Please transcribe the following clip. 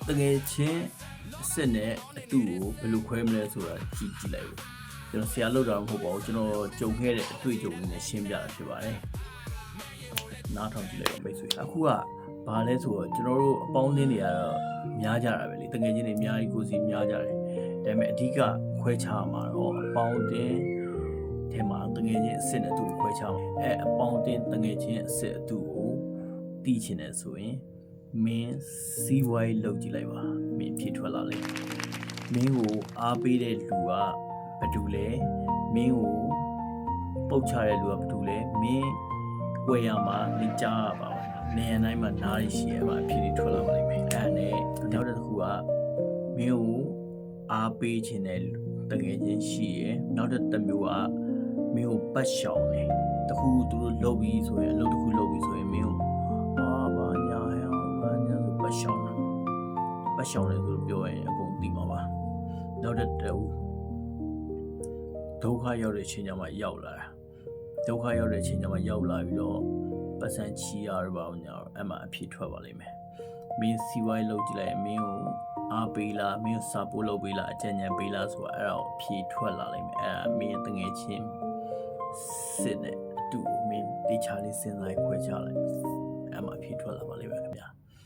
တကယ်ချင်းစစ်နဲ့အတူကိုဘယ်လိုခွဲမလဲဆိုတာကြည့်လိုက်ဘူးကျွန်တော်ဆရာလောက်တာမဟုတ်ပါဘူးကျွန်တော်ကြုံခဲ့တဲ့အတွေ့အကြုံတွေနဲ့ရှင်းပြတာဖြစ်ပါတယ်နားထောင်ကြည့်လိုက်ပါမိတ်ဆွေအခုကဘာလဲဆိုတော့ကျွန်တော်တို့အပေါင်းအသင်းတွေကတော့များကြတာပဲလေတကယ်ချင်းတွေအများကြီးကိုစီများကြတယ်ဒါပေမဲ့အဓိကခွဲခြားမှာတော့အပေါင်းအသင်းထဲမှာတကယ်ချင်းအစ်စ်နဲ့အတူခွဲခြားမှာအပေါင်းအသင်းတကယ်ချင်းအစ်စ်အတူကိုတီးချင်တယ်ဆိုရင်မင်းစီးပွားရေးလုပ်ကြည့်လိုက်ပါမင်းဖြစ်ထွက်လာလိမ့်မင်းကိုအားပေးတဲ့လူကဘာတူလဲမင်းကိုပုတ်ချတဲ့လူကဘာတူလဲမင်းကွယ်ရမှာမင်းကြားရပါနေရာတိုင်းမှာနားရရှိရမှာဖြစ်ပြီးထွက်လာပါလိမ့်မယ်အဲ့နဲ့နောက်တစ်ခုကမင်းကိုအားပေးခြင်းတဲ့တကယ်ချင်းရှိရနောက်တစ်မျိုးကမင်းကိုပတ်ရှောင်တယ်တခုသူတို့လုပ်ပြီးဆိုရင်အလုပ်တစ်ခုလုပ်ပြီးဆိုရင်မင်းကိုဘာညာဆိုပတ်ရှောင်တယ်ဆိုလို့ပြောရင်အကုန်သိမှာပါနောက်တစ်တူဒုက္ခရောက်တဲ့အချိန်ကျမှရောက်လာတာဒုက္ခရောက်တဲ့အချိန်ကျမှရောက်လာပြီးတော့ပတ်စံချီရပါအောင်ညာအဲ့မှာအဖြစ်ထွက်ပါလိမ့်မယ်မင်းစီဝိုင်းလုပ်ကြည့်လိုက်မင်းကိုအားပေးလားမင်းကိုစာပို့လုပ်ပေးလားအကြံဉာဏ်ပေးလားဆိုတာအဲ့ဒါကိုအဖြစ်ထွက်လာလိမ့်မယ်အဲ့ဒါမင်းတငယ်ချင်းစစ်နဲ့အတူမင်းတေချာလေးစဉ်းစားခွဲခြားလိုက်အဲ့မှာအဖြစ်ထွက်လာပါလိမ့်မယ်ခင်ဗျာ